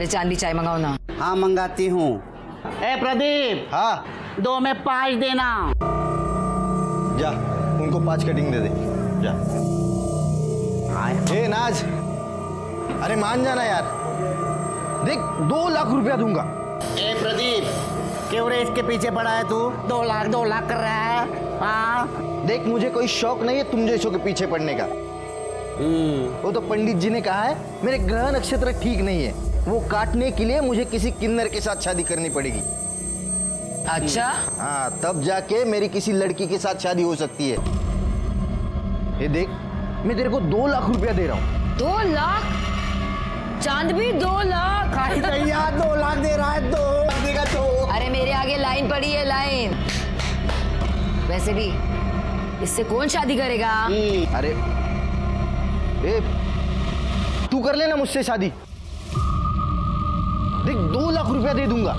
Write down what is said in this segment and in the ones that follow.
अरे चांदी चाय मंगाओ ना। हाँ मंगाती हूँ। ए प्रदीप, हाँ 2 में 5 देना। जा उनको 5 कटिंग दे दे जा। ए नाज, अरे मान जाना यार, देख 2 लाख रुपया दूंगा। ए प्रदीप, क्यों रे इसके पीछे पड़ा है तू? 2 लाख कर रहा है। हाँ देख मुझे कोई शौक नहीं है तुम जैसों के पीछे पड़ने का। वो तो पंडित जी ने कहा है मेरे ग्रह नक्षत्र ठीक नहीं है, वो काटने के लिए मुझे किसी किन्नर के साथ शादी करनी पड़ेगी। अच्छा, हाँ तब जाके मेरी किसी लड़की के साथ शादी हो सकती है। ये देख मैं तेरे को 2 लाख रुपया दे रहा हूँ। 2 लाख? चांद भी 2 लाख? भैया 2 लाख दे रहा है, 2 देगा 2। अरे मेरे आगे लाइन पड़ी है, लाइन। वैसे भी इससे कौन शादी करेगा? अरे ए, तू कर लेना मुझसे शादी। देख 2 लाख रुपया दे दूंगा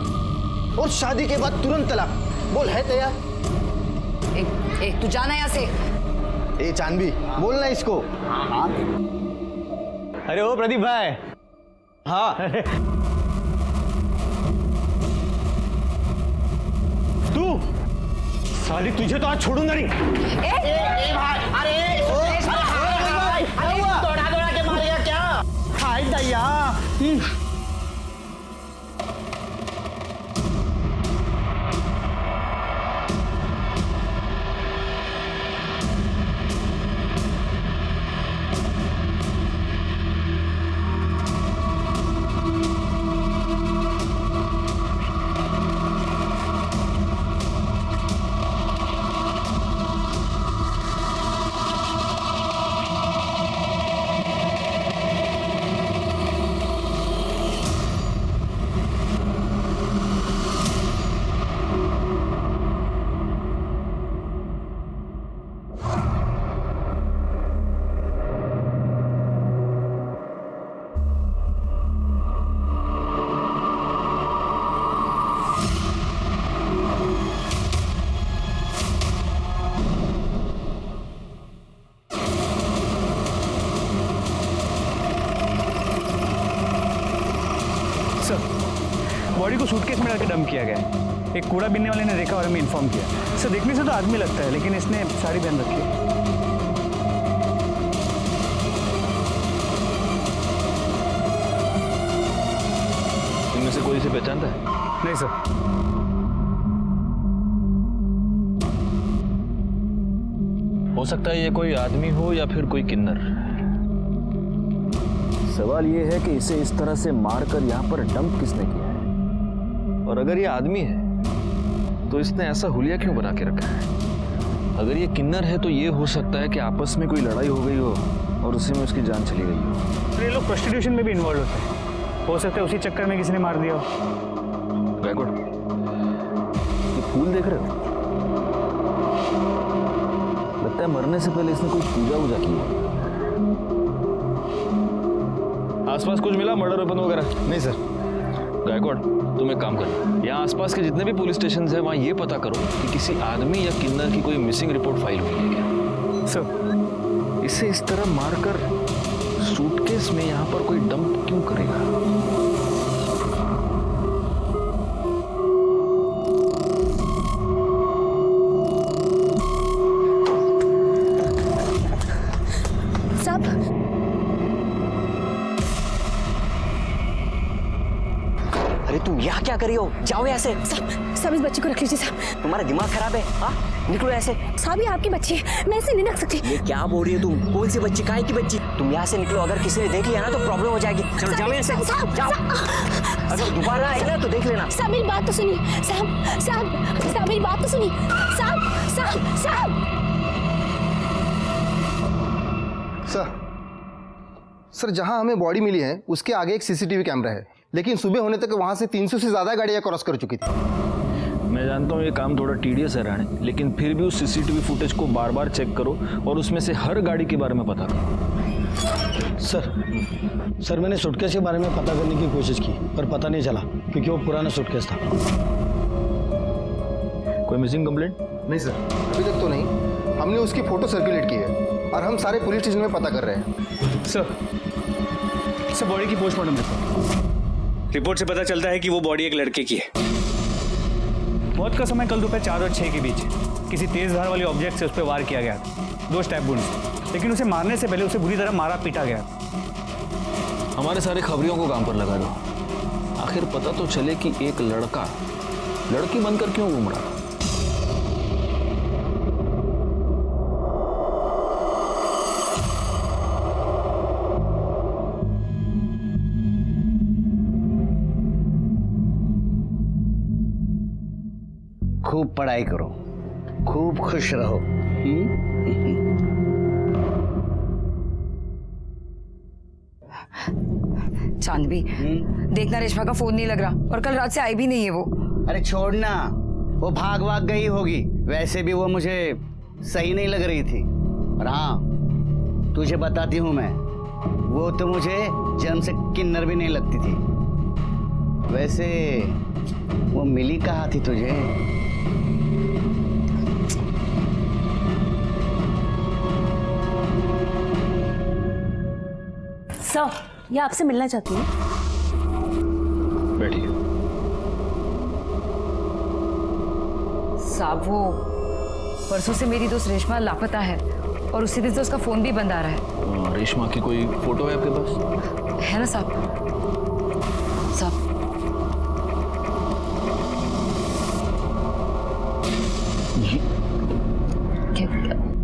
और शादी के बाद तुरंत तलाक। बोल है तैयार? एक तू जाना यहाँ से। ए चांदवी बोलना इसको। अरे ओ प्रदीप भाई, हाँ तू साली तुझे तो आज छोड़ूंगा नहीं। ए भाई, अरे दौड़ा के मारेगा क्या? हाय दैया। बॉडी को सूटकेस में डालकर डंप किया गया है। एक कूड़ा बीनने वाले ने देखा और हमें इन्फॉर्म किया। सर देखने से तो आदमी लगता है, लेकिन इसने साड़ी पहन रखी है। इनमें से कोई इसे पहचानता है? नहीं सर। हो सकता है ये कोई आदमी हो या फिर कोई किन्नर। सवाल ये है कि इसे इस तरह से मारकर यहाँ पर डंप किसने किया है, और अगर ये आदमी है तो इसने ऐसा हुलिया क्यों बना के रखा है। अगर ये किन्नर है तो ये हो सकता है कि आपस में कोई लड़ाई हो गई हो और उसी में उसकी जान चली गई हो। ये लोग प्रोस्टिट्यूशन में भी इन्वॉल्व होते हैं, हो सकता है उसी चक्कर में किसी ने मार दिया हो। गायकवाड़, ये फूल देख रहे हो? लगता है मरने से पहले इसने कोई पूजा वूजा की है। आसपास कुछ मिला मर्डर वेपन वगैरह? नहीं सर। गायकवाड़ तुम एक काम करो, यहाँ आसपास के जितने भी पुलिस स्टेशन हैं वहाँ ये पता करो कि किसी आदमी या किन्नर की कोई मिसिंग रिपोर्ट फाइल हुई है क्या। सर इसे इस तरह मारकर सूटकेस में यहाँ पर कोई डंप क्यों करेगा? अरे तुम यहाँ क्या करी हो? जाओ यहाँ से। साहब इस बच्ची को रख लीजिए साहब। तुम्हारा दिमाग खराब है? हाँ निकलो यहाँ से। साहब ये आपकी बच्ची है, मैं इसे नहीं रख सकती। ये क्या बोल रही है तुम? कौन सी बच्ची? काहे की बच्ची? तुम यहाँ से निकलो, अगर किसी ने देख लिया ना तो प्रॉब्लम हो जाएगी। चलो जाओ यहाँ से, जाओ। अगर दोबारा आए ना तो देख लेना। साहब मेरी बात तो सुनिए। साहब मेरी बात तो सुनिए। साहब सर जहां हमें बॉडी मिली है उसके आगे एक सीसीटीवी कैमरा है, लेकिन सुबह होने तक वहां से 300 से ज्यादा गाड़ियां क्रॉस कर चुकी थी। मैं जानता हूँ ये काम थोड़ा टीडियस है राणे, लेकिन फिर भी उस सीसीटीवी फुटेज को बार बार चेक करो और उसमें से हर गाड़ी के बारे में पता करो। सर मैंने सूटकेस के बारे में पता करने की कोशिश की पर पता नहीं चला क्योंकि वो पुराना सूटकेस था। कोई मिसिंग कंप्लेंट? नहीं सर, अभी तक तो नहीं। हमने उसकी फोटो सर्कुलेट की है और हम सारे पुलिस स्टेशन में पता कर रहे हैं। सर बॉडी की पोस्टमार्टम रिपोर्ट। रिपोर्ट से पता चलता है कि वो बॉडी एक लड़के की है। मौत का समय कल दोपहर 4 और 6 के बीच किसी तेज धार वाली ऑब्जेक्ट से उस पर वार किया गया था, 2 स्टैब वुंड्स, लेकिन उसे मारने से पहले उसे बुरी तरह मारा पीटा गया। हमारे सारे खबरियों को काम पर लगा दो, आखिर पता तो चले कि एक लड़का लड़की बनकर क्यों घूम रहा था। खूब पढ़ाई करो, खूब खुश रहो। चांदबी, देखना रेशमा का फोन नहीं लग रहा और कल रात से आई भी नहीं है वो। अरे छोड़ना, वो भाग गई होगी। वैसे भी वो मुझे सही नहीं लग रही थी। और हाँ, तुझे बताती हूँ मैं, वो तो मुझे जन्म से किन्नर भी नहीं लगती थी। वैसे वो मिली कहाँ थी तुझे? सर, ये आपसे मिलना चाहती हूँ। बैठिए। साहब, वो परसों से मेरी दोस्त रेशमा लापता है और उसी दिन से उसका फोन भी बंद आ रहा है। रेशमा की कोई फोटो है आपके पास? है ना साहब? साहब,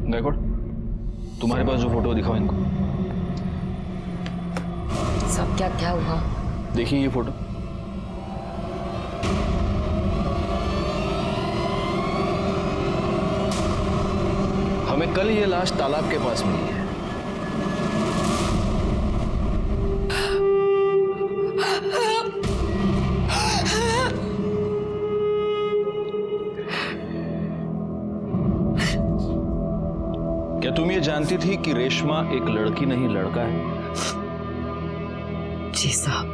गायकवाड़, तुम्हारे पास जो फोटो दिखाओ इनको। साहब, क्या हुआ? देखिए ये फोटो। हमें कल ये लाश तालाब के पास मिली है। क्या तुम ये जानती थी कि रेशमा एक लड़की नहीं लड़का है? जी साहब,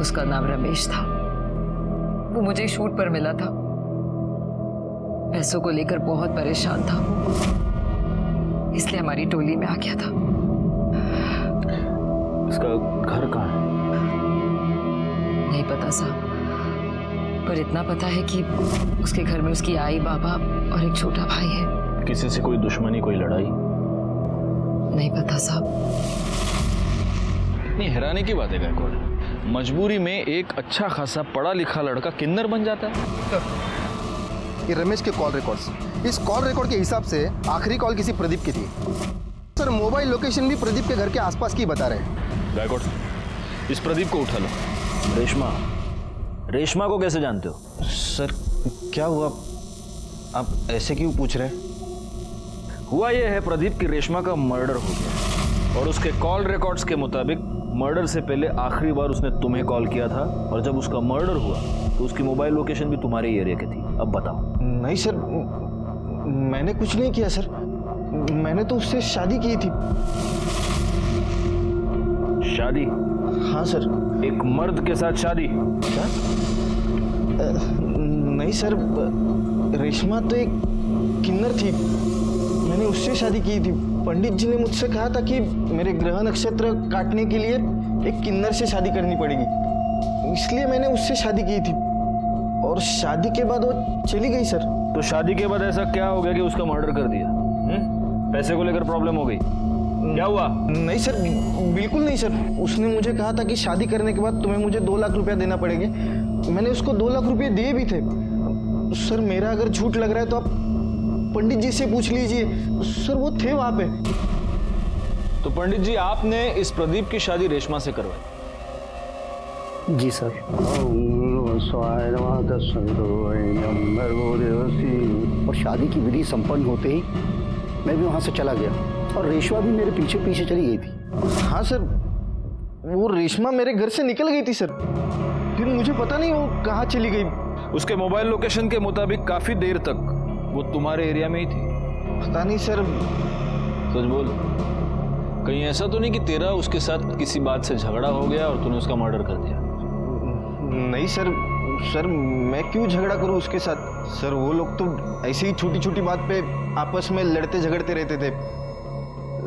उसका नाम रमेश था। वो मुझे शूट पर मिला था, पैसों को लेकर बहुत परेशान था, इसलिए हमारी टोली में आ गया था। इसका घर कहाँ है? नहीं पता साहब, पर इतना पता है कि उसके घर में उसकी आई, बाबा और एक छोटा भाई है। किसी से कोई दुश्मनी, कोई लड़ाई? नहीं पता साहब। नहीं, हैरानी की बात है गायकवाड़, मजबूरी में एक अच्छा खासा पढ़ा लिखा लड़का किन्नर बन जाता है। ये रमेश के कॉल रिकॉर्ड्स, इस कॉल रिकॉर्ड के हिसाब से आखिरी कॉल किसी प्रदीप की थी सर। मोबाइल लोकेशन भी प्रदीप के घर के आसपास की बता रहे हैं। गायकवाड़, इस प्रदीप को उठा लो। रेशमा को कैसे जानते हो? सर क्या हुआ, आप ऐसे क्यों पूछ रहे हैं? हुआ यह है प्रदीप की रेशमा का मर्डर हो गया और उसके कॉल रिकॉर्ड्स के मुताबिक मर्डर से पहले आखिरी बार उसने तुम्हें कॉल किया था और जब उसका मर्डर हुआ तो उसकी मोबाइल लोकेशन भी तुम्हारे एरिया की थी। अब बताओ। नहीं सर, मैंने कुछ नहीं किया सर, मैंने तो उससे शादी की थी। शादी? हाँ सर। एक मर्द के साथ शादी? क्या? नहीं सर, रेशमा तो एक किन्नर थी, मैंने उससे शादी की थी। पंडित जी ने मुझसे कहा था कि मेरे ग्रह नक्षत्र काटने के लिए एक किन्नर से शादी करनी पड़ेगी, इसलिए मैंने उससे शादी की थी और शादी के बाद वो चली गई सर। तो शादी के बाद ऐसा क्या हो गया कि उसका मर्डर कर दिया? पैसे को लेकर प्रॉब्लम हो गई? क्या हुआ? नहीं सर, बिल्कुल नहीं सर। उसने मुझे कहा था कि शादी करने के बाद तुम्हें मुझे 2 लाख रुपया देना पड़ेंगे। मैंने उसको 2 लाख रुपये दिए भी थे। सर मेरा अगर झूठ लग रहा है तो आप पंडित जी से पूछ लीजिए, सर वो थे वहां पे। तो पंडित जी, आपने इस प्रदीप की शादी रेशमा से करवाई? जी सर। और शादी की विधि संपन्न होते ही मैं भी वहां से चला गया और रेशमा भी मेरे पीछे पीछे चली गई थी। हाँ सर, वो रेशमा मेरे घर से निकल गई थी सर, फिर मुझे पता नहीं वो कहाँ चली गई। उसके मोबाइल लोकेशन के मुताबिक काफी देर तक वो तुम्हारे एरिया में ही थी। पता नहीं सर। सच बोल, कहीं ऐसा तो नहीं कि तेरा उसके साथ किसी बात से झगड़ा हो गया और तूने उसका मर्डर कर दिया? नहीं सर, सर मैं क्यों झगड़ा करूं उसके साथ? सर वो लोग तो ऐसे ही छोटी छोटी बात पे आपस में लड़ते झगड़ते रहते थे।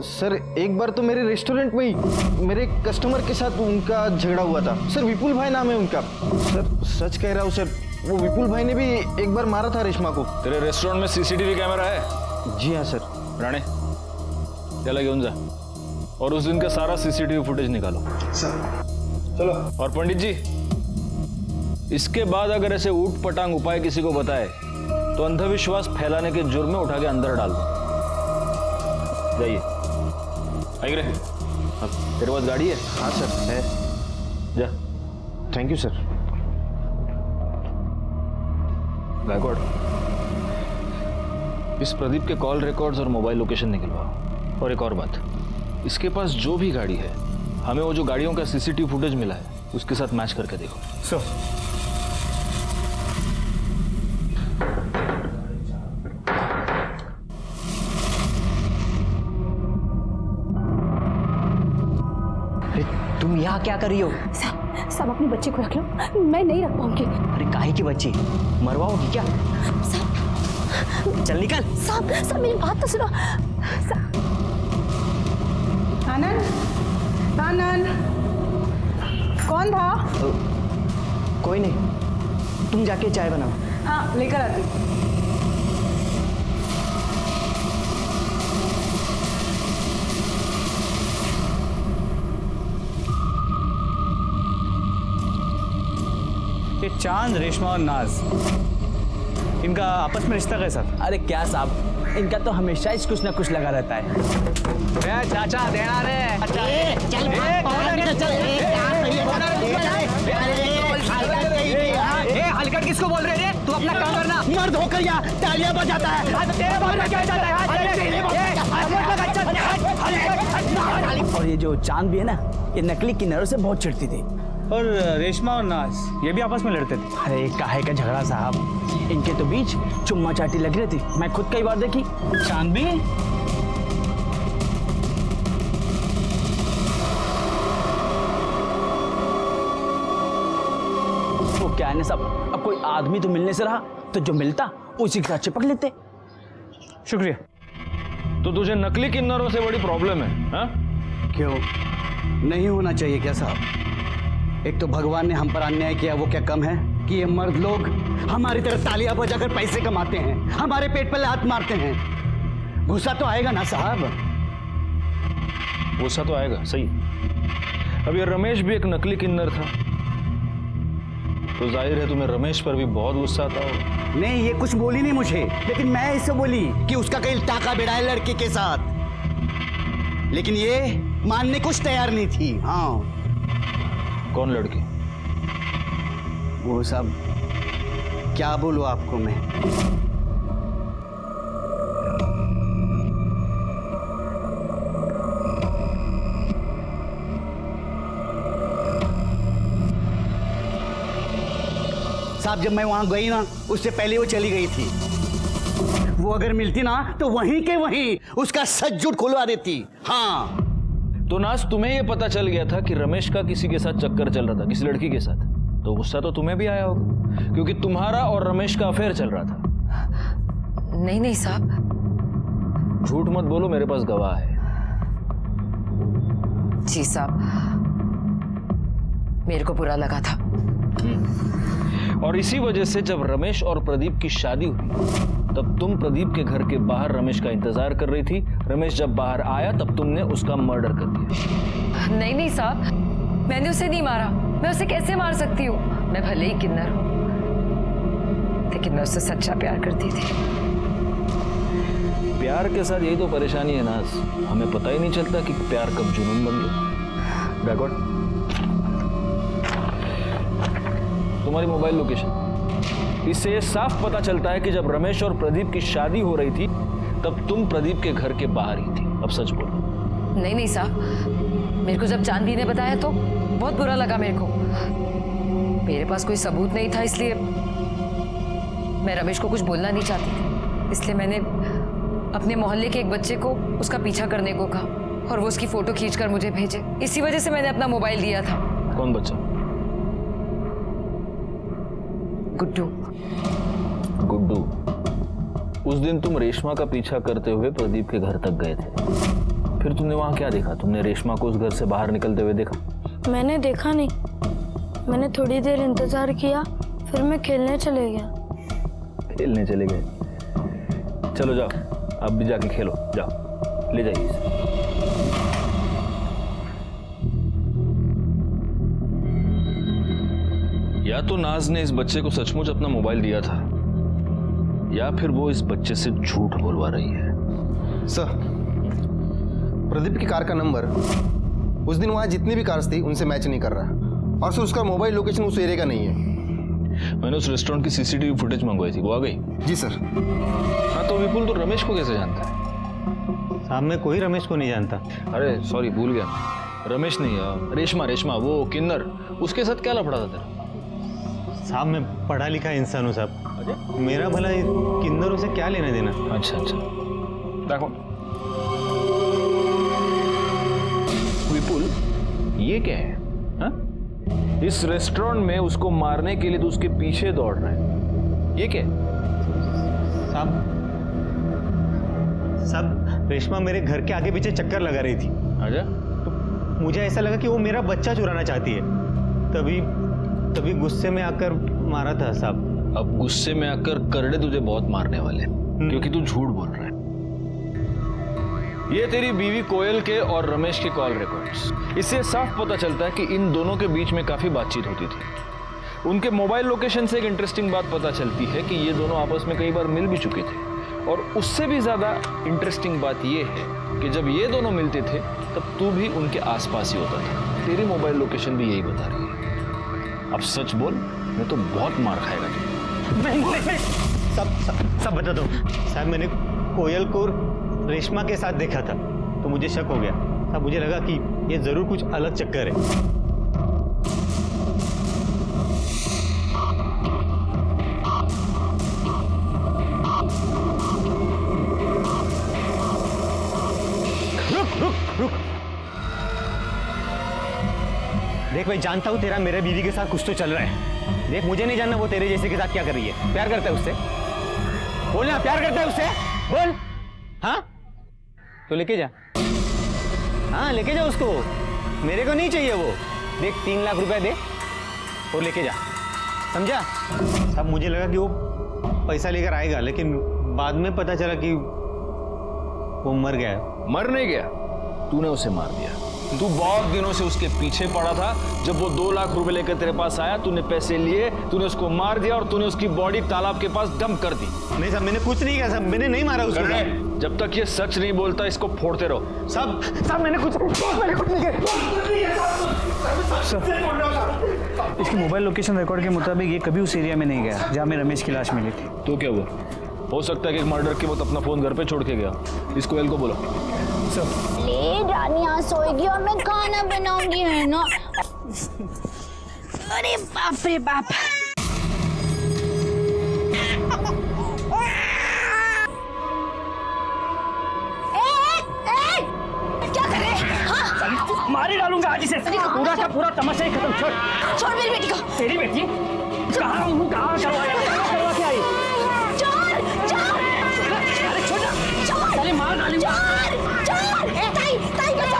सर एक बार तो मेरे रेस्टोरेंट में ही मेरे कस्टमर के साथ उनका झगड़ा हुआ था। सर विपुल भाई नाम है उनका। सर सच कह रहा हूँ सर, वो विपुल भाई ने भी एक बार मारा था रेशमा को। तेरे रेस्टोरेंट में सीसीटीवी कैमरा है? जी हाँ सर। राणे त्याला घेऊन जा और उस दिन का सारा सीसीटीवी फुटेज निकालो। सर चलो। और पंडित जी, इसके बाद अगर ऐसे ऊट पटांग उपाय किसी को बताए तो अंधविश्वास फैलाने के जुर्म में उठा के अंदर डाल दो। जाइए। आइए रे, अब तेरे पास गाड़ी है? हाँ सर है। जा। Thank you sir. गायकवाड़, इस प्रदीप के कॉल रिकॉर्ड्स और मोबाइल लोकेशन निकलवाओ। और एक और बात, इसके पास जो भी गाड़ी है, हमें वो जो गाड़ियों का सीसीटीवी फुटेज मिला है उसके साथ मैच करके देखो। सर तुम यहाँ क्या कर रही हो? सब अपनी बच्ची को रख लो, मैं नहीं रख पाऊंगी। अरे काहे की बच्ची, मरवाओगी क्या? चल निकल। सब मेरी बात तो सुनो। आनंद, आनंद, कौन था? कोई नहीं, तुम जाके चाय बनाओ। हाँ लेकर आती। ये चांद, रेशमा और नाज, इनका आपस में रिश्ता कैसा था? अरे क्या साहब, इनका तो हमेशा ही कुछ ना कुछ लगा रहता है। चाचा देना रे। हलकट किसको बोल रहे थे? तू अपना काम करना। मर्द होकर या तालियां बजाता है। और ये जो चांद भी है ना, ये नकली किन्नरों से बहुत चिढ़ती थी। और रेशमा और नाज ये भी आपस में लड़ते थे। अरे काहे का झगड़ा साहब, इनके तो बीच चुम्मा चाटी लग रही थी। मैं खुद कई बार देखी। चांद भी वो क्या है ना साहब, अब कोई आदमी तो मिलने से रहा तो जो मिलता उसी के साथ चिपक लेते। शुक्रिया। तो तुझे नकली किन्नरों से बड़ी प्रॉब्लम है? हा? क्यों नहीं होना चाहिए क्या साहब? एक तो भगवान ने हम पर अन्याय किया, वो क्या कम है कि ये मर्द लोग हमारी तरह तालियां बजाकर पैसे कमाते हैं, हमारे पेट पर लात मारते हैं। गुस्सा तो आएगा ना साहब? गुस्सा तो आएगा, सही। अब ये रमेश भी एक नकली किन्नर था, तो जाहिर है तुम्हें रमेश पर भी बहुत गुस्सा आता होगा। नहीं, ये कुछ बोली नहीं मुझे, लेकिन मैं इससे बोली कि उसका कहीं टाका भिड़ा है लड़के के साथ, लेकिन ये मानने कुछ तैयार नहीं थी। हाँ। कौन लड़की? वो सब क्या बोलूं आपको मैं। साहब जब मैं वहां गई ना, उससे पहले वो चली गई थी। वो अगर मिलती ना तो वहीं के वहीं उसका सच झूठ खुलवा देती। हाँ। तो नाज, तुम्हें यह पता चल गया था कि रमेश का किसी के साथ चक्कर चल रहा था, किसी लड़की के साथ, तो गुस्सा तो तुम्हें भी आया होगा, क्योंकि तुम्हारा और रमेश का अफेयर चल रहा था। नहीं साहब। झूठ मत बोलो, मेरे पास गवाह है। जी साहब, मेरे को बुरा लगा था। और इसी वजह से जब रमेश और प्रदीप की शादी हुई तब तुम प्रदीप के घर के बाहर रमेश का इंतजार कर रही थी। रमेश जब बाहर आया तब तुमने उसका मर्डर कर दिया। नहीं साहब, मैंने उसे नहीं मारा। मैं उसे कैसे मार सकती हूँ? मैं भले ही किन्नर हूँ, लेकिन मैं उससे सच्चा प्यार करती थी। प्यार के साथ यही तो परेशानी है नाज, हमें पता ही नहीं चलता कि प्यार कब जुनून बन गया। बैकवर्ड, तुम्हारी मोबाइल लोकेशन, इससे ये साफ पता चलता है कि जब रमेश और प्रदीप की शादी हो रही थी तब तुम प्रदीप के घर के बाहर ही थी। अब सच बोलो। नहीं साहब, मेरे को जब चांदनी ने बताया तो बहुत बुरा लगा मेरे को। मेरे पास कोई सबूत नहीं था, इसलिए मैं रमेश को कुछ बोलना नहीं चाहती थी। इसलिए मैंने अपने मोहल्ले के एक बच्चे को उसका पीछा करने को कहा और वो उसकी फोटो खींचकर मुझे भेजे। इसी वजह से मैंने अपना मोबाइल दिया था। कौन बच्चा? गुड्डू। गुड्डू। उस दिन तुम रेशमा का पीछा करते हुए प्रदीप के घर तक गए थे। फिर तुमने वहां क्या देखा? तुमने रेशमा को उस घर से बाहर निकलते हुए देखा? मैंने देखा नहीं, मैंने थोड़ी देर इंतजार किया, फिर मैं खेलने चले गया। खेलने चले गए? चलो जाओ, अब भी जाके खेलो, जाओ, ले जाइए इसे। या तो नाज ने इस बच्चे को सचमुच अपना मोबाइल दिया था, या फिर वो इस बच्चे से झूठ बोलवा रही है। सर, प्रदीप की कार का नंबर उस दिन वहां जितनी भी कार्स थी उनसे मैच नहीं कर रहा, और सर उसका मोबाइल लोकेशन उस एरिया का नहीं है। मैंने उस रेस्टोरेंट की सीसीटीवी फुटेज मंगवाई थी, वो आ गई? जी सर। हाँ, तो विपुल तो रमेश को कैसे जानता है? साहब मैं कोई रमेश को नहीं जानता। अरे सॉरी, भूल गया, रमेश नहीं, रेशमा, वो किन्नर, उसके साथ क्या लफड़ा था तेरा? साहब मैं पढ़ा लिखा इंसान हूँ साहब, मेरा भला किन्नरों से क्या लेना देना। अच्छा, देखो विपुल, ये क्या है? हा? इस रेस्टोरेंट में उसको मारने के लिए तो उसके पीछे दौड़ रहा है, ये क्या है? साहब रेशमा मेरे घर के आगे पीछे चक्कर लगा रही थी। अच्छा, तो मुझे ऐसा लगा कि वो मेरा बच्चा चुराना चाहती है, तभी गुस्से में आकर मारा था साहब। अब गुस्से में आकर करड़े तुझे बहुत मारने वाले, क्योंकि तू झूठ बोल रहा है। ये तेरी बीवी कोयल के और रमेश के कॉल रिकॉर्ड्स, इससे साफ पता चलता है कि इन दोनों के बीच में काफी बातचीत होती थी। उनके मोबाइल लोकेशन से एक इंटरेस्टिंग बात पता चलती है कि ये दोनों आपस में कई बार मिल भी चुके थे, और उससे भी ज्यादा इंटरेस्टिंग बात ये है कि जब ये दोनों मिलते थे तब तू भी उनके आसपास ही होता था। तेरी मोबाइल लोकेशन भी यही बता रही है। अब सच बोल, नहीं तो बहुत मार खाएगा तू। सब बता दो साहब। मैंने कोयल को रेशमा के साथ देखा था, तो मुझे शक हो गया। अब मुझे लगा कि ये जरूर कुछ अलग चक्कर है। रुक। देख मैं जानता हूं तेरा मेरे बीवी के साथ कुछ तो चल रहा है। देख मुझे नहीं जानना वो तेरे जैसे के साथ क्या कर रही है। प्यार करता है उससे? बोल ना, प्यार करता है उससे? बोल। हाँ तो लेके जा, हाँ लेके जा उसको। मेरे को नहीं चाहिए वो। देख 3 लाख रुपए दे और लेके जा, समझा? अब मुझे लगा कि वो पैसा लेकर आएगा, लेकिन बाद में पता चला कि वो मर गया है। मर नहीं गया, तूने उसे मार दिया। तू बहुत दिनों से उसके पीछे पड़ा था। जब वो 2 लाख रुपए लेकर तेरे पास आया, तूने पैसे लिए, तूने उसको मार दिया और तूने उसकी बॉडी तालाब के पास डंप कर दी। नहीं साहब, मैंने कुछ नहीं किया साहब, मैंने नहीं मारा उसको। जब तक ये सच नहीं बोलता इसको फोड़ते रहो। साहब मैंने कुछ नहीं किया। इसकी मोबाइल लोकेशन रिकॉर्ड के मुताबिक ये कभी उस एरिया में नहीं गया जहाँ में रमेश की लाश मिली थी। तो क्या हुआ? हो सकता है कि एक मर्डर के वक्त अपना फोन घर पे छोड़ के गया। इस कोयल को बोलो। ले रानी यहाँ सोएगी और मैं खाना बनाऊंगी, है ना? अरे बाप रे बाप। क्या कर रहे? हाँ? मारी डालूंगा आज इसे। पूरा का पूरा तमाशा ही खत्म। छोड़ मेरी बेटी को। तेरी बेटी कहाँ करवा के आई? चले मार डालूंगा। ताई बचा।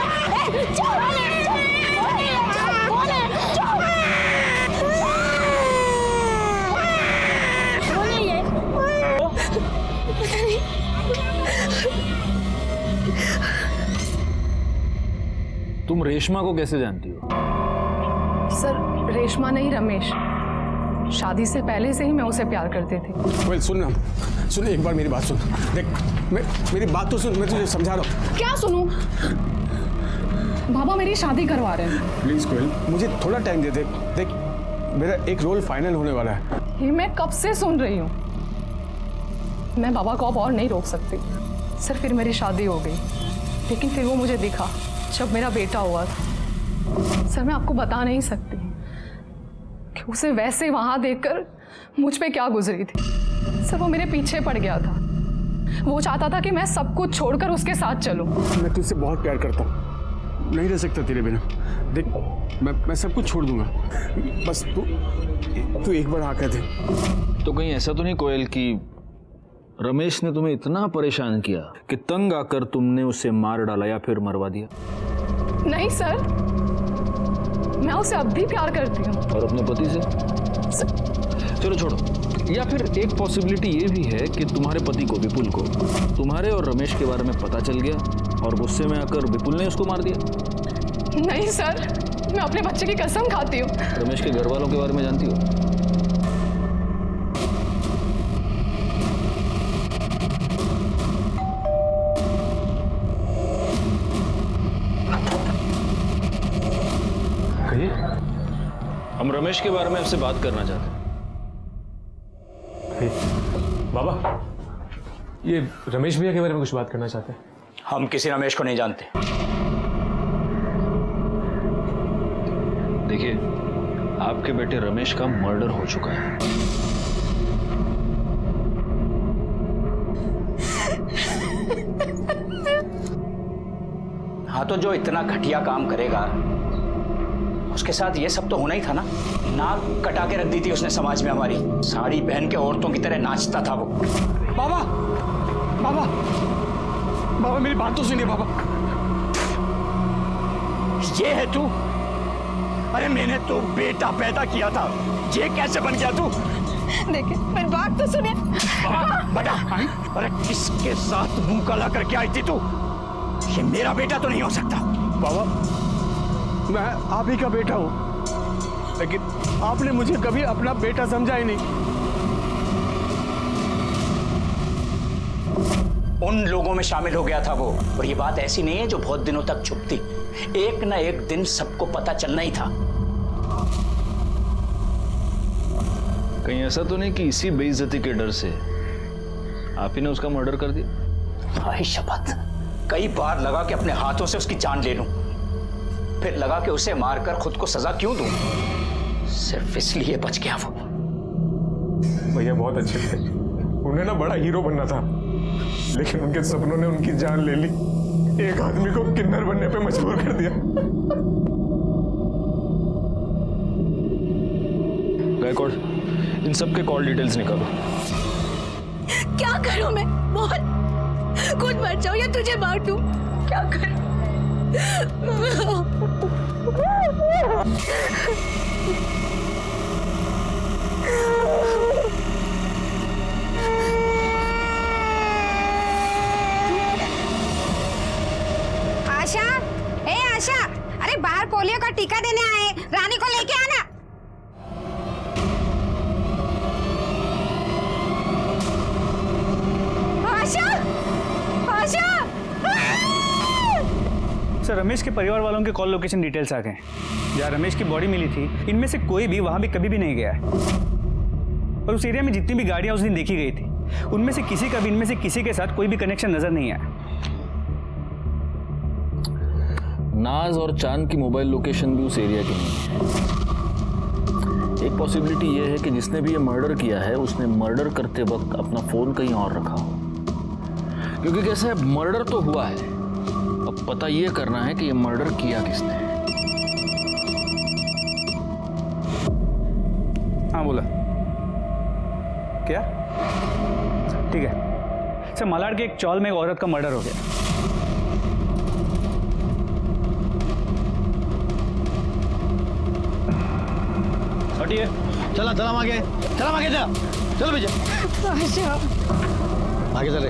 तुम रेशमा को कैसे जानती हो? सर रेशमा नहीं, रमेश। शादी से पहले से ही मैं उसे प्यार करती थी। कोयल सुन एक बार मेरी बात सुन। देख मेरी बात तो सुन, मैं तुझे समझा रहा हूँ। क्या सुनूं? बाबा मेरी शादी करवा रहे हैं। प्लीज कोयल, मुझे थोड़ा टाइम दे दे। देख मेरा एक रोल फाइनल होने वाला है। ये मैं कब से सुन रही हूँ। मैं बाबा को अब और नहीं रोक सकती। सर फिर मेरी शादी हो गई, लेकिन फिर वो मुझे दिखा जब मेरा बेटा हुआ था। सर मैं आपको बता नहीं सकती कि उसे वैसे वहां देखकर मुझ पे क्या गुजरी थी। सर वो मेरे पीछे पड़ गया था। वो चाहता था कि मैं सब कुछ छोड़कर उसके साथ चलूं। मैं तुझसे बहुत प्यार करता हूँ, नहीं रह सकता तेरे बिना। देख मैं सब कुछ छोड़ दूंगा, बस तू एक बार हाँ कह दे। तो कहीं ऐसा तो नहीं कोयल कि रमेश ने तुम्हें इतना परेशान किया कि तंग आकर तुमने उसे मार डाला या फिर मरवा दिया? नहीं सर, मैं उसे अब भी प्यार करती हूँ। और अपने पति से? चलो छोड़ो। या फिर एक पॉसिबिलिटी ये भी है कि तुम्हारे पति को, विपुल को, तुम्हारे और रमेश के बारे में पता चल गया और गुस्से में आकर विपुल ने उसको मार दिया। नहीं सर, मैं अपने बच्चे की कसम खाती हूँ। रमेश के घर वालों के बारे में जानती हो? कहिए। हम रमेश के बारे में आपसे बात करना चाहते हैं। बाबा, ये रमेश भैया के बारे में कुछ बात करना चाहते हैं। हम किसी रमेश को नहीं जानते। देखिए, आपके बेटे रमेश का मर्डर हो चुका है। हाँ, तो जो इतना घटिया काम करेगा उसके साथ ये सब तो होना ही था ना। नाक कटा के रख दी थी उसने समाज में हमारी। साड़ी पहन के औरतों की तरह नाचता था वो। बाबा, बाबा, बाबा मेरी बात तो सुनिए बाबा। ये है तू? अरे मैंने तो बेटा पैदा किया था, ये कैसे बन गया तू? देखिए, मेरी बात तो सुनिए। बेटा, अरे किसके साथ मुंह काला करके आई थी तू? ये मेरा बेटा तो नहीं हो सकता। बाबा, मैं आप ही का बेटा हूं, लेकिन आपने मुझे कभी अपना बेटा समझा ही नहीं। उन लोगों में शामिल हो गया था वो, और ये बात ऐसी नहीं है जो बहुत दिनों तक छुपती। एक ना एक दिन सबको पता चलना ही था। कहीं ऐसा तो नहीं कि इसी बेइज्जती के डर से आप ही ने उसका मर्डर कर दिया? भाई शपथ, कई बार लगा कि अपने हाथों से उसकी जान ले लूं, फिर लगा कि उसे मारकर खुद को सजा क्यों दूं। सिर्फ इसलिए बच गया वो। भैया बहुत अच्छे थे, उन्हें ना बड़ा हीरो बनना था, लेकिन उनके सपनों ने उनकी जान ले ली। एक आदमी को किन्नर बनने पे मजबूर कर दिया। गायकवाड़, इन सब के कॉल डिटेल्स निकालो। क्या करूं मैं? बोल, खुद मर जाऊं या तुझे मार दूं? क्या करूं? आशा, ए आशा, अरे बाहर पोलियो का टीका देने आए, रानी को लेके आना। आशा, आशा। सर, रमेश के परिवार वालों के कॉल लोकेशन डिटेल्स आ गए। जहाँ रमेश की बॉडी मिली थी, इनमें से कोई भी वहां भी कभी भी नहीं गया है। और उस एरिया में जितनी भी गाड़ियां उस दिन देखी गई थी, उनमें से किसी का भी इनमें से किसी के साथ कोई भी कनेक्शन नजर नहीं आया। नाज और चांद की मोबाइल लोकेशन भी उस एरिया की नहीं है। एक पॉसिबिलिटी ये है कि जिसने भी ये मर्डर किया है उसने मर्डर करते वक्त अपना फोन कहीं और रखा हो, क्योंकि कैसे है, मर्डर तो हुआ है, अब पता ये करना है कि ये मर्डर किया किसने है। हाँ बोला क्या? ठीक है सर, मालाड के एक चौल में एक औरत का मर्डर हो गया। हटिए। चला चला आगे, चला आगे, जा चलो भैया, आगे चले।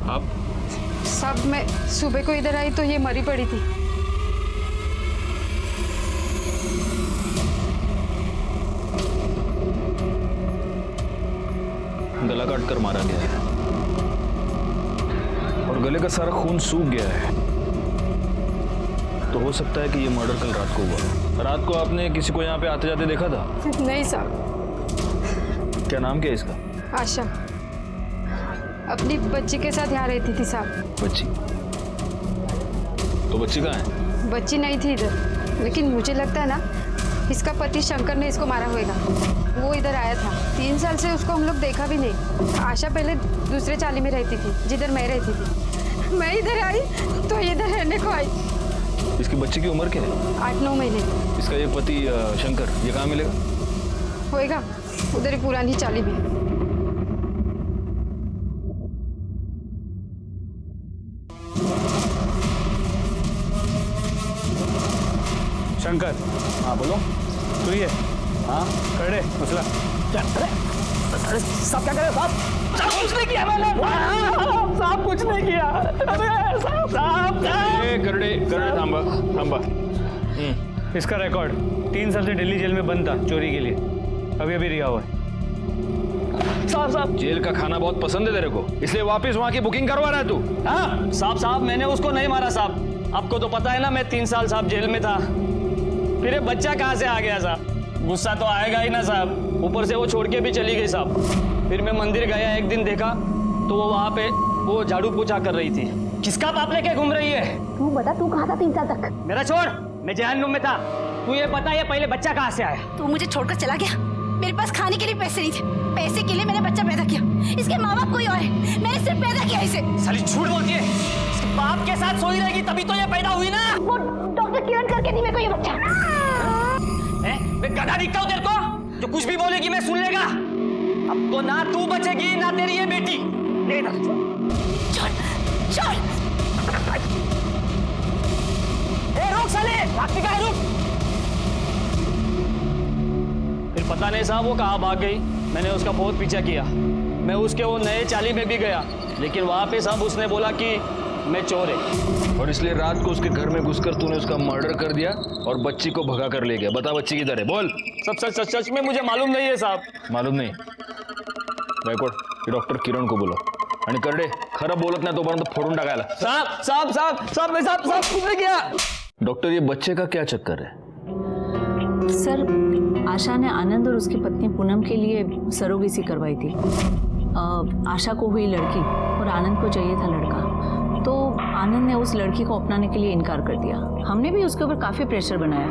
आप सब मैं सुबह को इधर आई तो ये मरी पड़ी थी। गला काट कर मारा गया है और गले का सारा खून सूख गया है, तो हो सकता है कि ये मर्डर कल रात को हुआ। रात को आपने किसी को यहाँ पे आते जाते देखा था? नहीं साहब। क्या नाम क्या है इसका? आशा, अपनी बच्ची के साथ यहाँ रहती थी साहब। बच्ची? तो बच्ची कहाँ है? बच्ची नहीं थी इधर, लेकिन मुझे लगता है ना इसका पति शंकर ने इसको मारा होगा। वो इधर आया था, 3 साल से उसको हम लोग देखा भी नहीं। आशा पहले दूसरे चाली में रहती थी जिधर मैं रहती थी। मैं इधर आई तो इधर रहने को आई। इसकी बच्ची की उम्र क्या है? 8-9 महीने इसका ये पति शंकर, ये कहाँ मिलेगा? होएगा उधर ही पुरानी चाली में। शंकर, हाँ बोलो। तू ही है? हाँ कर दे मसला। अरे साहब क्या करे साहब? साहब कुछ नहीं किया मैंने। साहब कुछ नहीं किया। अरे साहब करड़े थांबा थांबा। इसका रिकॉर्ड 3 साल से दिल्ली जेल में बंद था चोरी के लिए, अभी अभी रिहा हुआ है। साहब जेल का खाना बहुत पसंद है तेरे को, इसलिए वापस वहाँ की बुकिंग करवा रहा है तू? हाँ साहब मैंने उसको नहीं मारा साहब। आपको तो पता है ना मैं 3 साल साहब जेल में था। फिर ये बच्चा कहाँ से आ गया साहब? गुस्सा तो आएगा ही ना साहब। ऊपर से वो छोड़ के भी चली गई साहब। फिर मैं मंदिर गया, एक दिन देखा तो वो वहाँ पे वो झाड़ू पोछा कर रही थी। किसका बाप लेके घूम रही है? तू बता, तू कहाँ था 3 साल तक? मेरा छोड़, मैं जहन्नुम में था। तू ये बता, ये पहले बच्चा कहाँ से आया? तू मुझे छोड़कर चला गया। मेरे पास खाने के लिए पैसे नहीं थे, पैसे के लिए मैंने बच्चा पैदा किया। इसके माँ बाप कोई और है, मैंने सिर्फ पैदा किया इसे। साली झूठ बोलती है। इसके बाप के साथ सोई रहेगी तभी तो ये पैदा हुई ना। वो डॉक्टर किरण करके दी मेरे को ये बच्चा। मैं गधा दिखता हूँ तेरे को? जो कुछ भी बोलेगी मैं सुन लेगा। अब तो ना तू बचेगी ना तेरी ये बेटी। छोड़ छोड़। रुक साले, भागती कहाँ है? रुक। फिर पता नहीं साहब वो कहाँ भाग गई। मैंने उसका बहुत पीछा किया। मैं उसके वो नए चाली में भी गया, लेकिन वहाँ पे साहब उसने बोला कि मैं चोर है। और इसलिए रात को उसके घर में घुसकर तूने उसका मर्डर कर दिया और बच्ची को भगा कर ले गया। बता बच्ची किधर है, बोल। सब सच में मुझे मालूम नहीं है साहब। मालूम नहीं? गायकवाड, डॉक्टर किरण को बोलो आणि करडे खरं बोलत नाही तोपर्यंत फोडून टाकायला। साहब कुछ नहीं किया। डॉक्टर, ये बच्चे का क्या चक्कर है? सर, आशा ने आनंद और उसकी पत्नी पूनम के लिए सरोगेसी करवाई थी। आशा को हुई लड़की और आनंद को चाहिए था लड़का, तो आनंद ने उस लड़की को अपनाने के लिए इनकार कर दिया। हमने भी उसके ऊपर काफ़ी प्रेशर बनाया,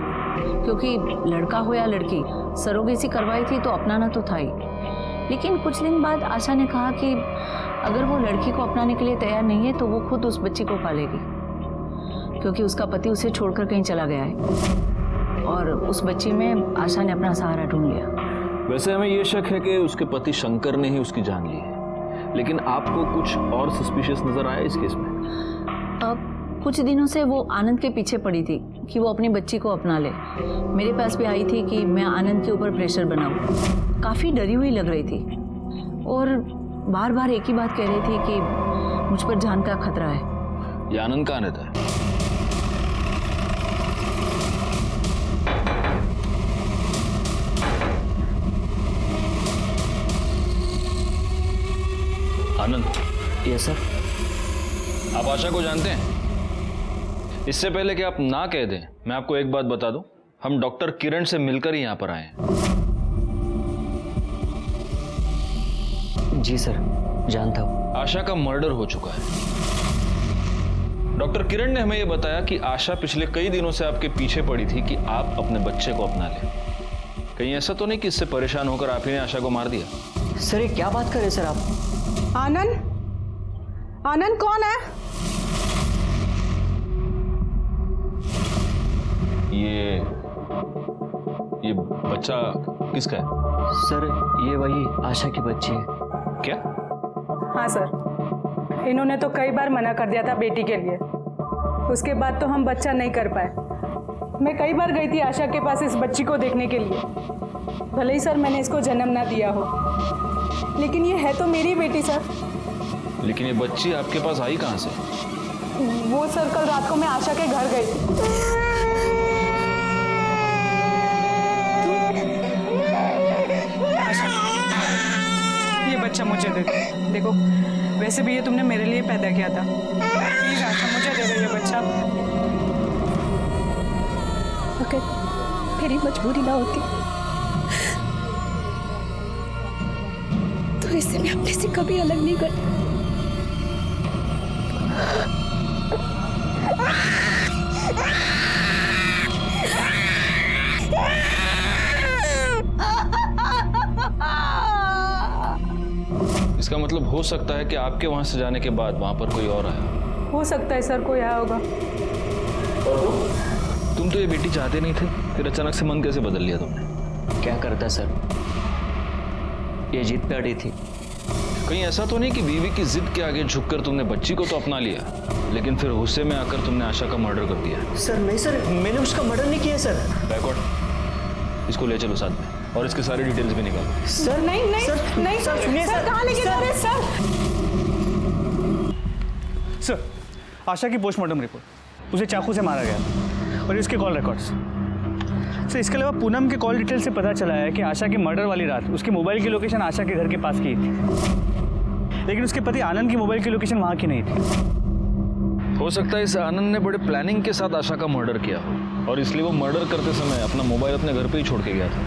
क्योंकि लड़का हो या लड़की, सरोगेसी करवाई थी तो अपनाना तो था ही। लेकिन कुछ दिन बाद आशा ने कहा कि अगर वो लड़की को अपनाने के लिए तैयार नहीं है तो वो खुद उस बच्ची को पालेगी, क्योंकि उसका पति उसे छोड़कर कहीं चला गया है। और उस बच्ची में आशा ने अपना सहारा ढूंढ लिया। वैसे हमें ये शक है कि उसके पति शंकर ने ही उसकी जान ली है, लेकिन आपको कुछ और सस्पिशियस नजर आया इस केस में? अब कुछ दिनों से वो आनंद के पीछे पड़ी थी कि वो अपनी बच्ची को अपना ले। मेरे पास भी आई थी कि मैं आनंद के ऊपर प्रेशर बनाऊं। काफ़ी डरी हुई लग रही थी और बार बार एक ही बात कह रही थी कि मुझ पर जान का खतरा है। ये आनंद कहाँ रहता है? आनंद। Yes sir. आप आशा को जानते हैं? इससे पहले कि आप ना कह दें, मैं आपको एक बात बता दूं, हम डॉक्टर किरण से मिलकर ही यहां पर आए हैं। जी सर, जानता हूं। आशा का मर्डर हो चुका है। डॉक्टर किरण ने हमें यह बताया कि आशा पिछले कई दिनों से आपके पीछे पड़ी थी कि आप अपने बच्चे को अपना लें। कहीं ऐसा तो नहीं कि इससे परेशान होकर आप ही ने आशा को मार दिया? सर ये क्या बात कर रहे सर आप? आनंद कौन है? ये बच्चा किसका है? सर ये वही आशा की बच्ची है। क्या? हाँ सर, इन्होंने तो कई बार मना कर दिया था बेटी के लिए, उसके बाद तो हम बच्चा नहीं कर पाए। मैं कई बार गई थी आशा के पास इस बच्ची को देखने के लिए। भले ही सर मैंने इसको जन्म ना दिया हो, लेकिन ये है तो मेरी बेटी सर। लेकिन ये बच्ची आपके पास आई कहाँ से? वो सर कल रात को मैं आशा के घर गई थी। ये बच्चा मुझे दे दो। देखो वैसे भी ये तुमने मेरे लिए पैदा किया था, प्लीज आशा मुझे दे दो ये बच्चा। अगर मेरी मजबूरी ना होती तो इससे मैं अपने से कभी अलग नहीं करती। इसका मतलब हो सकता है कि आपके वहां से जाने के बाद वहां पर कोई और आया। हो सकता है सर कोई आया होगा। तुम तो ये बेटी चाहते नहीं थे, फिर अचानक से मन कैसे बदल लिया तुमने? क्या करता सर, ये जिद पे अड़ी थी। कहीं ऐसा तो नहीं कि बीवी की जिद के आगे झुककर तुमने बच्ची को तो अपना लिया, लेकिन फिर गुस्से में आकर तुमने आशा का मर्डर कर दिया? सर नहीं सर, मैंने उसका मर्डर नहीं किया सर। बैकआउट, इसको ले चलो साथ में और इसके सारे डिटेल्स भी निकालो। सर नहीं नहीं सर, नहीं सर, सुनिए सर, कहाँ लेके जा रहे हैं सर? सर, आशा की पोस्टमार्टम रिपोर्ट, उसे चाकू से मारा गया और इसके कॉल रिकॉर्ड्स। सर, इसके अलावा पूनम के कॉल डिटेल से पता चला है कि आशा के मर्डर वाली रात उसके मोबाइल की लोकेशन आशा के घर के पास की थी, लेकिन उसके पति आनंद की मोबाइल की लोकेशन वहाँ की नहीं थी। हो सकता है इस आनंद ने बड़े प्लानिंग के साथ आशा का मर्डर किया हो और इसलिए वो मर्डर करते समय अपना मोबाइल अपने घर पे ही छोड़ के गया था।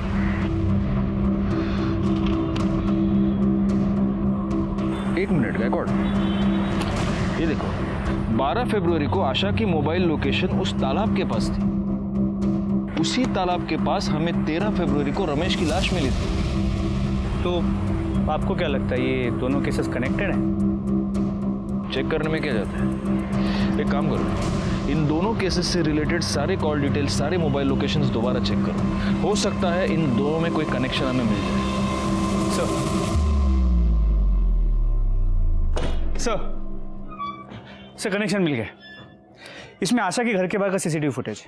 एक मिनट गायकवाड़, ये देखो 12 फरवरी को आशा की मोबाइल लोकेशन उस तालाब के पास थी। उसी तालाब के पास हमें 13 फरवरी को रमेश की लाश मिली थी। तो आपको क्या लगता है ये दोनों केसेस कनेक्टेड हैं? चेक करने में क्या जाता है, एक काम करो, इन दोनों केसेस से रिलेटेड सारे कॉल डिटेल्स, सारे मोबाइल लोकेशंस दोबारा चेक करो। हो सकता है इन दोनों में कोई कनेक्शन हमें मिल जाए। सर कनेक्शन मिल गया। इसमें आशा के घर के बाहर का सीसीटीवी फुटेज।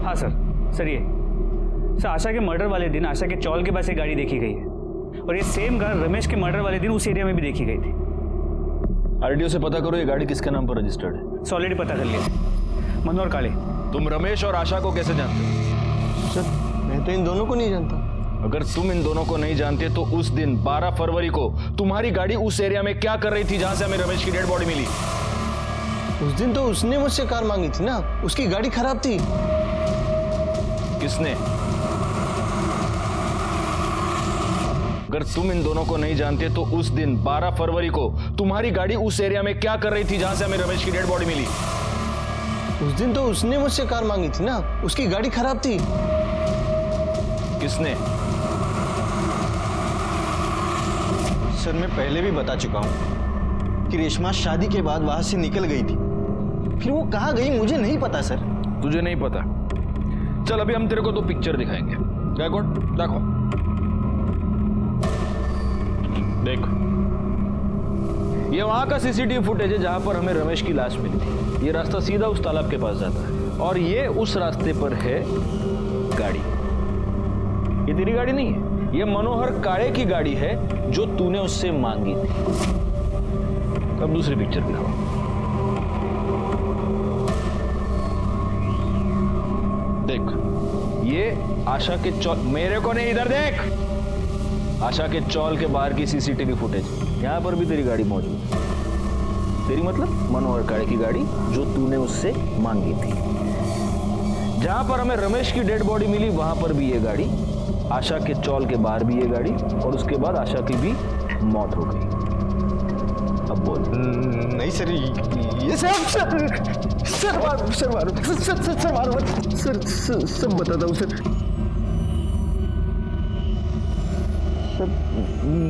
हाँ सर ये सर, आशा के मर्डर वाले दिन आशा के चौल के पास एक गाड़ी देखी गई है और ये सेम कार रमेश के मर्डर वाले दिन उस एरिया में भी देखी गई थी। आरटीओ से पता करो ये गाड़ी किसके नाम पर रजिस्टर्ड है। ऑलरेडी पता कर लिया, मनोहर काले। तुम रमेश और आशा को कैसे जानते हो? सर मैं तो इन दोनों को नहीं जानता। अगर तुम इन दोनों को नहीं जानते तो उस दिन 12 फरवरी को तुम्हारी गाड़ी उस एरिया में क्या कर रही थी जहां से हमें रमेश की डेड बॉडी मिली? उस दिन तो उसने मुझसे कार मांगी थी ना, उसकी गाड़ी खराब थी। किसने? अगर तुम इन दोनों को नहीं जानते तो उस दिन 12 फरवरी को तुम्हारी गाड़ी उस एरिया में क्या कर रही थी जहां से हमें रमेश की डेड बॉडी मिली? उस दिन तो उसने मुझसे कार मांगी थी ना, उसकी गाड़ी खराब थी। किसने? सर मैं पहले भी बता चुका हूं कि रेशमा शादी के बाद वहां से निकल गई थी, फिर वो कहां गई मुझे नहीं पता सर। तुझे नहीं पता? चल अभी हम तेरे को 2 पिक्चर दिखाएंगे। गायकवाड़ देखो, देख ये वहां का सीसीटीवी फुटेज है जहां पर हमें रमेश की लाश मिली थी। ये रास्ता सीधा उस तालाब के पास जाता है और ये उस रास्ते पर है गाड़ी। ये तेरी गाड़ी नहीं है, ये मनोहर काळे की गाड़ी है जो तूने उससे मांगी थी। अब दूसरी पिक्चर दिखाओ। देख ये आशा के चौल, मेरे को नहीं इधर देख, आशा के चौल के बाहर की सीसीटीवी फुटेज। यहां पर भी तेरी गाड़ी मौजूद है। तेरी मतलब मनोहर काळे की गाड़ी जो तूने उससे मांगी थी। जहां पर हमें रमेश की डेड बॉडी मिली वहां पर भी ये गाड़ी, आशा के चौल के बाहर भी ये गाड़ी और उसके बाद आशा की भी मौत हो गई। अब बोल। नहीं सर, ये सर मारो सर सब बताता हूँ सर।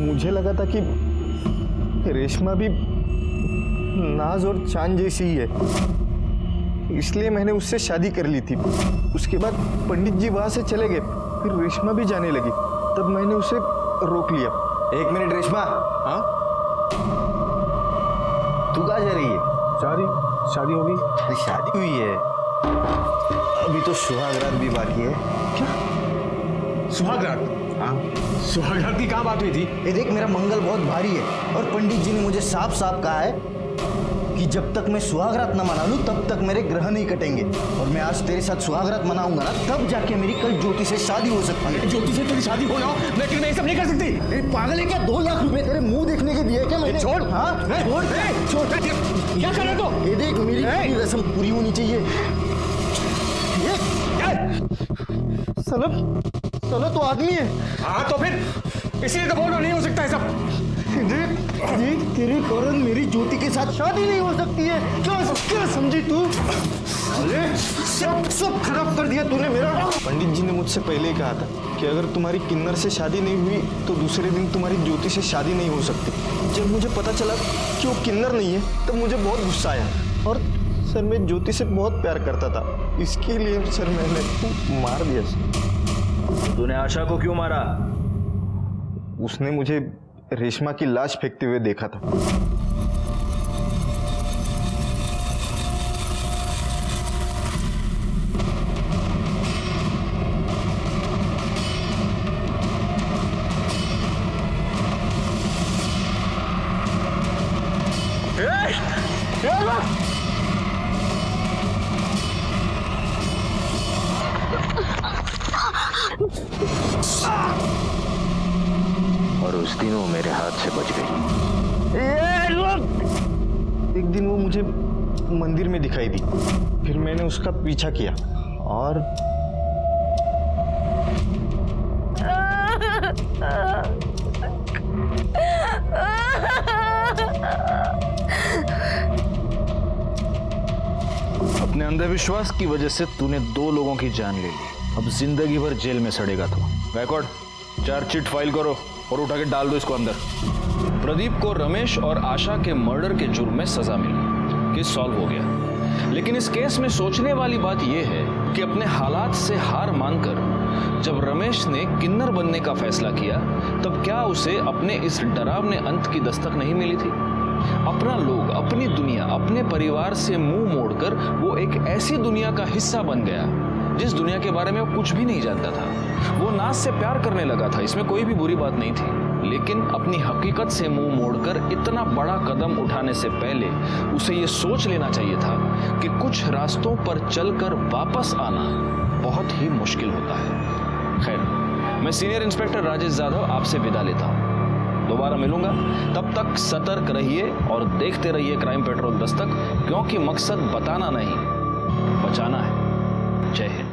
मुझे लगा था कि रेशमा भी नाज और चांद जैसी ही है, इसलिए मैंने उससे शादी कर ली थी। उसके बाद पंडित जी वहां से चले गए, फिर रेशमा भी जाने लगी, तब मैंने उसे रोक लिया। 1 मिनट रेशमा, हाँ तू कहाँ जा रही है? शादी हो गई? शादी हुई है, अभी तो सुहागरात भी बाकी है। क्या सुहागरात? हाँ सुहागरात की कहाँ बात हुई थी? ये देख मेरा मंगल बहुत भारी है और पंडित जी ने मुझे साफ साफ कहा है कि जब तक मैं सुहागरात न मना लूं तब तक मेरे ग्रह नहीं कटेंगे। और मैं आज तेरे साथ सुहागरात मनाऊंगा ना, तब जाके मेरी कल ज्योति से शादी हो सकती है। ज्योति से तेरी शादी हो ना, लेकिन मैं ये सब नहीं कर सकती। पागल है क्या? 2 लाख रुपए तेरे मुंह देखने के दिए क्या मैंने? छोड़। हाँ छोड़। क्या कर रहे हो? ये देख मेरी रस्म पूरी होनी चाहिए। साला तो आदमी है। हाँ तो फिर इसीलिए तो बोल रहा नहीं हो सकता है सब। देख तेरे कारण मेरी ज्योति के साथ शादी नहीं हो सकती है। क्या समझी तू? अरे सब खराब कर दिया तूने मेरा। पंडित जी ने मुझसे पहले ही कहा था कि अगर तुम्हारी किन्नर से शादी नहीं हुई तो दूसरे दिन तुम्हारी ज्योति से शादी नहीं हो सकती। जब मुझे पता चला कि वो किन्नर नहीं है तब मुझे बहुत गुस्सा आया और सर मैं ज्योति से बहुत प्यार करता था, इसके लिए सर मैंने उसको मार दिया सर। तूने आशा को क्यों मारा? उसने मुझे रेशमा की लाश फेंकते हुए देखा था। और उस दिन वो मेरे हाथ से बच गई। एक दिन वो मुझे मंदिर में दिखाई दी, फिर मैंने उसका पीछा किया और अपने अंधविश्वास की वजह से तूने 2 लोगों की जान ले ली। अब जिंदगी भर जेल में सड़ेगा तू। गायकवाड़, चार्जशीट फाइल करो और उठा के डाल दो इसको अंदर। प्रदीप को रमेश और आशा के मर्डर के जुर्म में सजा मिली, केस सॉल्व हो गया। लेकिन इस केस में सोचने वाली बात यह है कि अपने हालात से हार मानकर जब रमेश ने किन्नर बनने का फैसला किया, तब क्या उसे अपने इस डरावने अंत की दस्तक नहीं मिली थी? अपना लोग, अपनी दुनिया, अपने परिवार से मुंह मोड़कर वो एक ऐसी दुनिया का हिस्सा बन गया जिस दुनिया के बारे में वो कुछ भी नहीं जानता था। वो नाज से प्यार करने लगा था, इसमें कोई भी बुरी बात नहीं थी। लेकिन अपनी हकीकत से मुंह मोड़कर इतना बड़ा कदम उठाने से पहले उसे ये सोच लेना चाहिए था कि कुछ रास्तों पर चलकर वापस आना बहुत ही मुश्किल होता है। खैर, मैं सीनियर इंस्पेक्टर राजेश जाधव आपसे विदा लेता हूँ। दोबारा मिलूंगा, तब तक सतर्क रहिए और देखते रहिए क्राइम पेट्रोल दस्तक, क्योंकि मकसद बताना नहीं, बचाना है। जय हिंद।